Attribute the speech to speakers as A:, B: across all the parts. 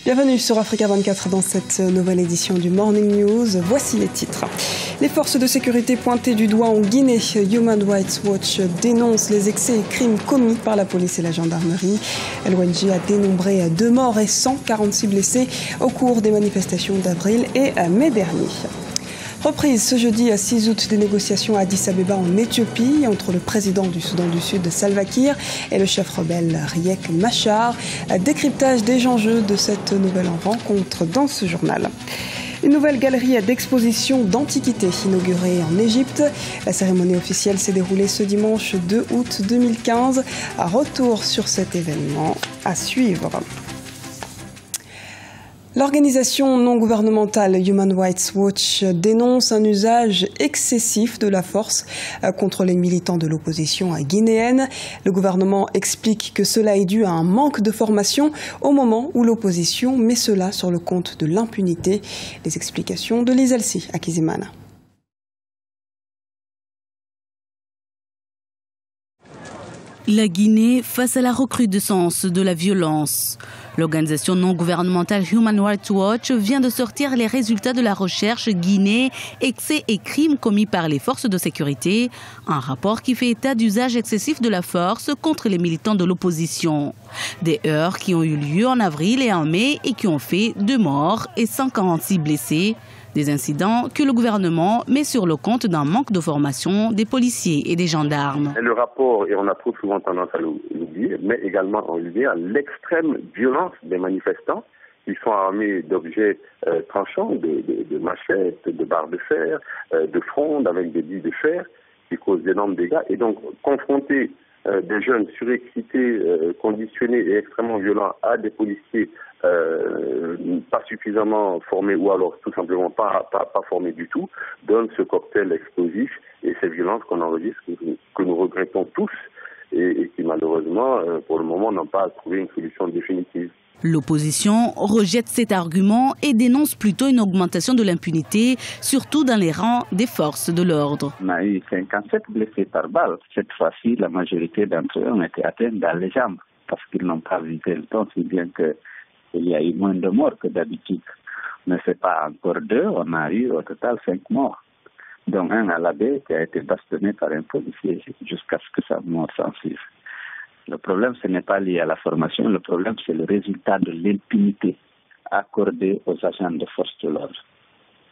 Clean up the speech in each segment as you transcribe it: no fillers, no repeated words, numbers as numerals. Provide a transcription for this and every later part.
A: Bienvenue sur Africa 24 dans cette nouvelle édition du Morning News. Voici les titres. Les forces de sécurité pointées du doigt en Guinée. Human Rights Watch dénonce les excès et crimes commis par la police et la gendarmerie. L'ONG a dénombré 2 morts et 146 blessés au cours des manifestations d'avril et mai dernier. Reprise ce jeudi à 6 août des négociations à Addis Abeba en Éthiopie entre le président du Soudan du Sud, Salva Kiir, et le chef rebelle Riek Machar. Décryptage des enjeux de cette nouvelle rencontre dans ce journal. Une nouvelle galerie d'exposition d'antiquités inaugurée en Égypte. La cérémonie officielle s'est déroulée ce dimanche 2 août 2015. Retour sur cet événement à suivre. L'organisation non gouvernementale Human Rights Watch dénonce un usage excessif de la force contre les militants de l'opposition guinéenne. Le gouvernement explique que cela est dû à un manque de formation au moment où l'opposition met cela sur le compte de l'impunité. Les explications de Lisa Elsi à Kizimana.
B: La Guinée face à la recrudescence de la violence. L'organisation non gouvernementale Human Rights Watch vient de sortir les résultats de la recherche Guinée, excès et crimes commis par les forces de sécurité. Un rapport qui fait état d'usage excessif de la force contre les militants de l'opposition. Des heurts qui ont eu lieu en avril et en mai et qui ont fait 2 morts et 146 blessés. Des incidents que le gouvernement met sur le compte d'un manque de formation des policiers et des gendarmes.
C: Le rapport, et on a trop souvent tendance à l'oublier, met également en lumière l'extrême violence des manifestants qui sont armés d'objets tranchants, de machettes, de barres de fer, de frondes avec des billes de fer qui causent d'énormes dégâts. Et donc, confronter des jeunes surexcités, conditionnés et extrêmement violents à des policiers pas suffisamment formés ou alors tout simplement pas formés du tout, donne ce cocktail explosif et ces violences qu'on enregistre, que nous regrettons tous et qui malheureusement pour le moment n'ont pas trouvé une solution définitive.
B: L'opposition rejette cet argument et dénonce plutôt une augmentation de l'impunité, surtout dans les rangs des forces de l'ordre.
D: On a eu 57 blessés par balle. Cette fois-ci, la majorité d'entre eux ont été atteints dans les jambes parce qu'ils n'ont pas visé le temps, si bien qu'il y a eu moins de morts que d'habitude. Mais ce n'est pas encore 2, on a eu au total 5 morts. Dont un à la baie qui a été bastonné par un policier jusqu'à ce que sa mort s'en suive. Le problème, ce n'est pas lié à la formation, le problème, c'est le résultat de l'impunité accordée aux agents de force de l'ordre.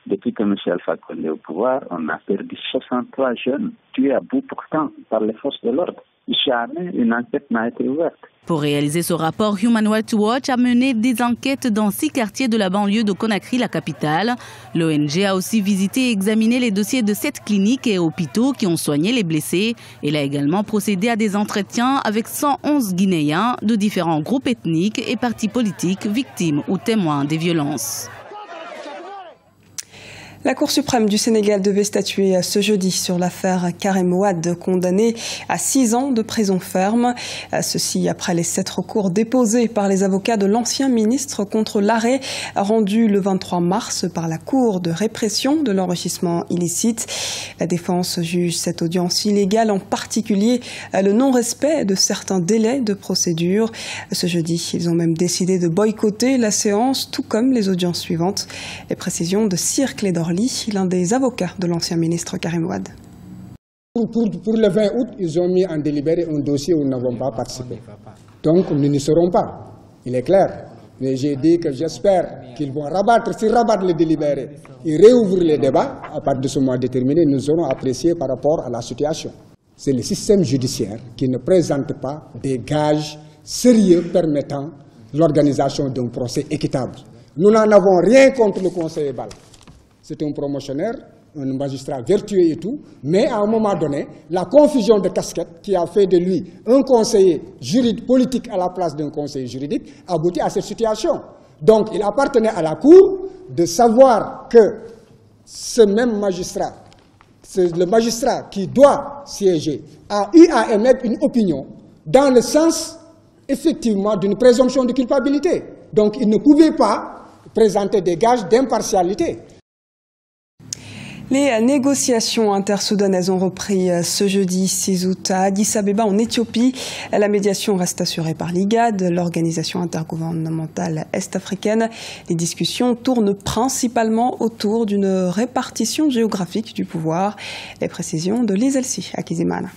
D: Depuis que M. Alpha Condé est au pouvoir, on a perdu 63 jeunes tués à bout portant par les forces de l'ordre. Jamais une enquête n'a été ouverte.
B: Pour réaliser ce rapport, Human Rights Watch a mené des enquêtes dans 6 quartiers de la banlieue de Conakry, la capitale. L'ONG a aussi visité et examiné les dossiers de 7 cliniques et hôpitaux qui ont soigné les blessés. Elle a également procédé à des entretiens avec 111 Guinéens de différents groupes ethniques et partis politiques victimes ou témoins des violences.
A: La Cour suprême du Sénégal devait statuer ce jeudi sur l'affaire Karim Wade, condamné à 6 ans de prison ferme. Ceci après les 7 recours déposés par les avocats de l'ancien ministre contre l'arrêt rendu le 23 mars par la Cour de répression de l'enrichissement illicite. La défense juge cette audience illégale, en particulier le non-respect de certains délais de procédure. Ce jeudi, ils ont même décidé de boycotter la séance, tout comme les audiences suivantes. Les précisions de Sir Clédor, l'un des avocats de l'ancien ministre Karim Wade.
E: Pour le 20 août, ils ont mis en délibéré un dossier où nous n'avons pas participé. Donc nous n'y serons pas, il est clair. Mais j'ai dit que j'espère qu'ils vont s'ils rabattent le délibéré et réouvrir les débats, à partir de ce moment déterminé, nous aurons apprécié par rapport à la situation. C'est le système judiciaire qui ne présente pas des gages sérieux permettant l'organisation d'un procès équitable. Nous n'en avons rien contre le conseiller Bal. C'est un promotionnaire, un magistrat vertueux et tout, mais à un moment donné, la confusion de casquettes qui a fait de lui un conseiller juridique politique à la place d'un conseiller juridique aboutit à cette situation. Donc il appartenait à la Cour de savoir que ce même magistrat, c'est le magistrat qui doit siéger, a eu à émettre une opinion dans le sens effectivement d'une présomption de culpabilité. Donc il ne pouvait pas présenter des gages d'impartialité.
A: Les négociations intersoudanaises ont repris ce jeudi 6 août à Addis Abeba en Éthiopie. La médiation reste assurée par l'IGAD, l'organisation intergouvernementale est-africaine. Les discussions tournent principalement autour d'une répartition géographique du pouvoir. Les précisions de Lise Elsi Akizimana.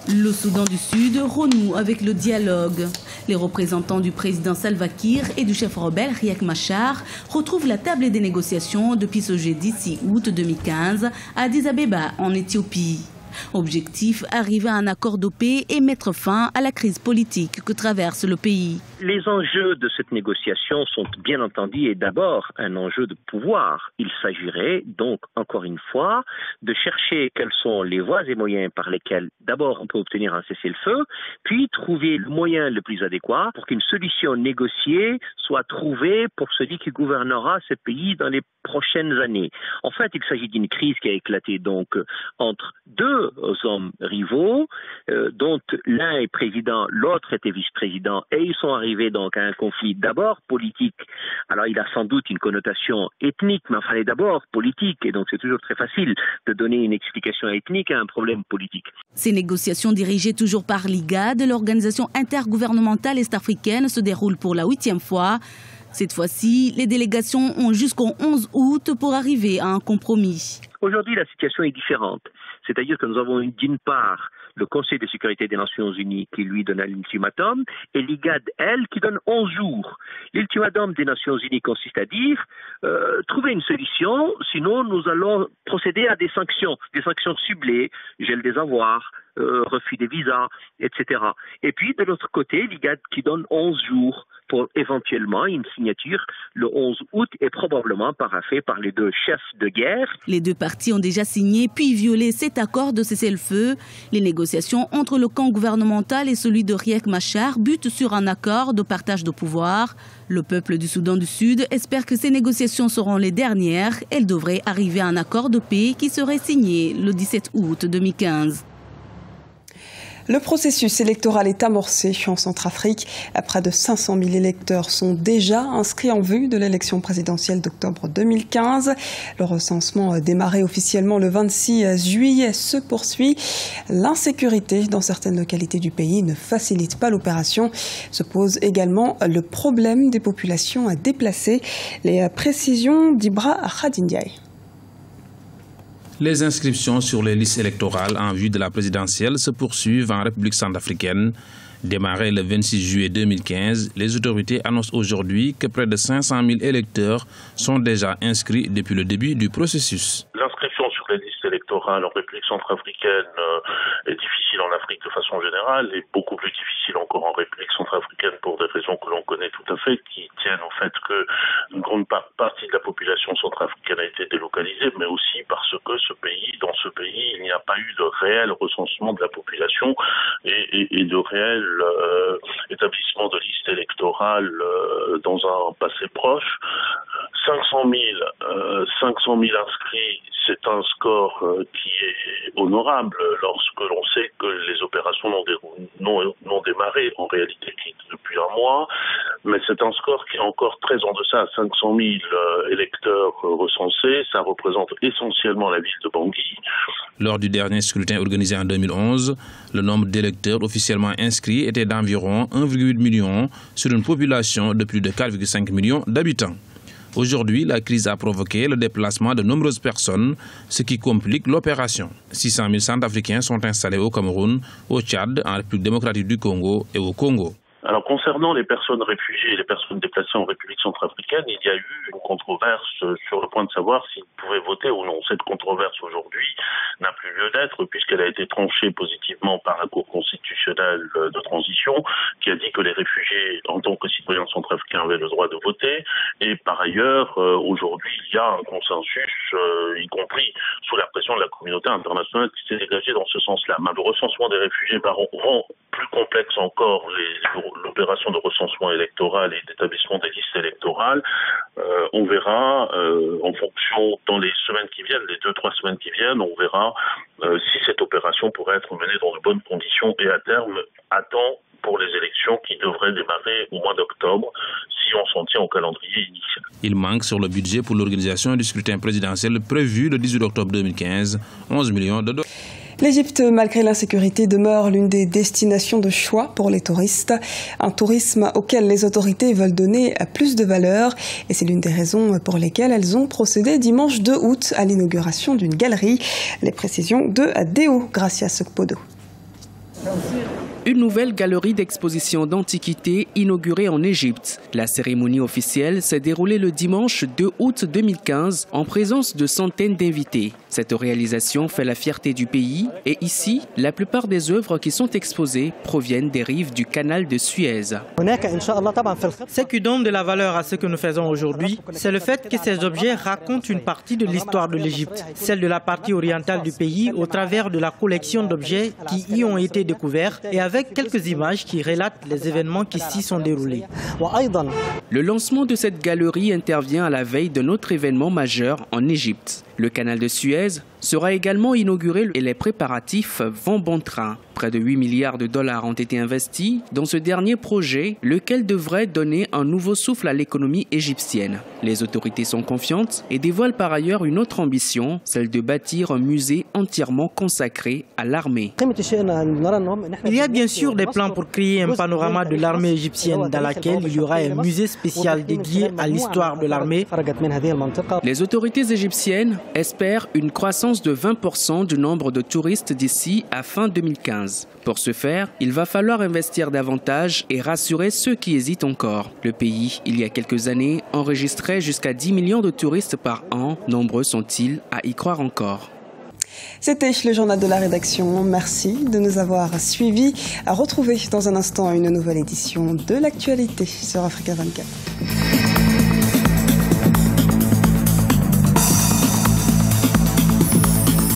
B: Le Soudan du Sud renoue avec le dialogue. Les représentants du président Salva Kiir et du chef rebelle Riek Machar retrouvent la table des négociations depuis ce jeudi 6 août 2015 à Addis Abeba en Éthiopie. Objectif, arriver à un accord de paix et mettre fin à la crise politique que traverse le pays.
F: Les enjeux de cette négociation sont bien entendu et d'abord un enjeu de pouvoir. Il s'agirait donc, encore une fois, de chercher quelles sont les voies et moyens par lesquels d'abord on peut obtenir un cessez-le-feu, puis trouver le moyen le plus adéquat pour qu'une solution négociée soit trouvée pour celui qui gouvernera ce pays dans les prochaines années. En fait, il s'agit d'une crise qui a éclaté donc entre deux hommes rivaux, dont l'un est président, l'autre était vice-président, et ils sont arrivés donc à un conflit d'abord politique. Alors il a sans doute une connotation ethnique, mais enfin il est d'abord politique, et donc c'est toujours très facile de donner une explication ethnique à un problème politique.
B: Ces négociations dirigées toujours par l'IGAD, l'organisation intergouvernementale est-africaine, se déroulent pour la 8e fois. Cette fois-ci, les délégations ont jusqu'au 11 août pour arriver à un compromis.
F: Aujourd'hui, la situation est différente. C'est-à-dire que nous avons d'une part le Conseil de sécurité des Nations Unies qui lui donne un ultimatum et l'IGAD, elle, qui donne 11 jours. L'ultimatum des Nations Unies consiste à dire trouver une solution, sinon nous allons procéder à des sanctions ciblées, gel des avoirs, refus des visas, etc. Et puis, de l'autre côté, l'IGAD qui donne 11 jours pour éventuellement une signature le 11 août et probablement paraphée par les deux chefs de guerre.
B: Les deux parties ont déjà signé puis violé cet accord de cessez-le-feu. Les négociations entre le camp gouvernemental et celui de Riek Machar butent sur un accord de partage de pouvoir. Le peuple du Soudan du Sud espère que ces négociations seront les dernières. Elles devraient arriver à un accord de paix qui serait signé le 17 août 2015.
A: Le processus électoral est amorcé en Centrafrique. Près de 500 000 électeurs sont déjà inscrits en vue de l'élection présidentielle d'octobre 2015. Le recensement démarré officiellement le 26 juillet se poursuit. L'insécurité dans certaines localités du pays ne facilite pas l'opération. Se pose également le problème des populations déplacées. Les précisions d'Ibra Khadindiaï.
G: Les inscriptions sur les listes électorales en vue de la présidentielle se poursuivent en République centrafricaine. Démarré le 26 juillet 2015, les autorités annoncent aujourd'hui que près de 500 000 électeurs sont déjà inscrits depuis le début du processus.
H: L'inscription sur les listes électorales en République centrafricaine est difficile en Afrique de façon générale et beaucoup plus difficile encore en République centrafricaine pour des raisons que l'on connaît tout à fait, qui tiennent au fait qu'une grande partie de la population centrafricaine a été délocalisée, mais aussi parce que dans ce pays, il n'y a pas eu de réel recensement de la population et de réel établissement de listes électorales dans un passé proche. 500 000 inscrits, c'est un score qui est honorable lorsque l'on sait que les opérations n'ont démarré en réalité depuis un mois, mais c'est un score qui est encore très en deçà. 500 000 électeurs recensés, ça représente essentiellement la ville de Bangui.
G: Lors du dernier scrutin organisé en 2011, le nombre d'électeurs officiellement inscrits était d'environ 1,8 million sur une population de plus de 4,5 millions d'habitants. Aujourd'hui, la crise a provoqué le déplacement de nombreuses personnes, ce qui complique l'opération. 600 000 Centrafricains sont installés au Cameroun, au Tchad, en République démocratique du Congo et au Congo.
H: Alors concernant les personnes réfugiées et les personnes déplacées en République centrafricaine, il y a eu une controverse sur le point de savoir s'ils pouvaient voter ou non. Cette controverse aujourd'hui n'a plus lieu d'être puisqu'elle a été tranchée positivement par la Cour constitutionnelle de transition qui a dit que les réfugiés en tant que citoyens centrafricains avaient le droit de voter. Et par ailleurs, aujourd'hui, il y a un consensus, y compris sous la pression de la communauté internationale qui s'est dégagée dans ce sens-là. Mais le recensement des réfugiés rend plus complexe encore l'opération de recensement électoral et d'établissement des listes électorales. On verra en fonction dans les semaines qui viennent, les 2-3 semaines qui viennent, on verra si cette opération pourrait être menée dans de bonnes conditions et à terme à temps pour les élections qui devraient démarrer au mois d'octobre, si on s'en tient au calendrier initial.
G: Il manque sur le budget pour l'organisation du scrutin présidentiel prévu le 18 octobre 2015 11 millions de dollars.
A: L'Égypte, malgré l'insécurité, demeure l'une des destinations de choix pour les touristes. Un tourisme auquel les autorités veulent donner plus de valeur. Et c'est l'une des raisons pour lesquelles elles ont procédé dimanche 2 août à l'inauguration d'une galerie. Les précisions de Deo Gracia Sokpodo.
I: Une nouvelle galerie d'exposition d'antiquités inaugurée en Égypte. La cérémonie officielle s'est déroulée le dimanche 2 août 2015 en présence de centaines d'invités. Cette réalisation fait la fierté du pays et ici, la plupart des œuvres qui sont exposées proviennent des rives du canal de Suez.
J: Ce qui donne de la valeur à ce que nous faisons aujourd'hui, c'est le fait que ces objets racontent une partie de l'histoire de l'Égypte, celle de la partie orientale du pays au travers de la collection d'objets qui y ont été découverts et avec quelques images qui relatent les événements qui s'y sont déroulés.
I: Le lancement de cette galerie intervient à la veille d'un autre événement majeur en Égypte. Le canal de Suez sera également inauguré et les préparatifs vont bon train. Près de 8 milliards de dollars ont été investis dans ce dernier projet, lequel devrait donner un nouveau souffle à l'économie égyptienne. Les autorités sont confiantes et dévoilent par ailleurs une autre ambition, celle de bâtir un musée entièrement consacré à l'armée.
J: Il y a bien sûr des plans pour créer un panorama de l'armée égyptienne dans laquelle il y aura un musée spécial dédié à l'histoire de l'armée.
I: Les autorités égyptiennes espèrent une croissance de 20% du nombre de touristes d'ici à fin 2015. Pour ce faire, il va falloir investir davantage et rassurer ceux qui hésitent encore. Le pays, il y a quelques années, enregistrait jusqu'à 10 millions de touristes par an. Nombreux sont-ils à y croire encore.
A: C'était le journal de la rédaction. Merci de nous avoir suivis. À retrouver dans un instant une nouvelle édition de l'actualité sur Africa 24.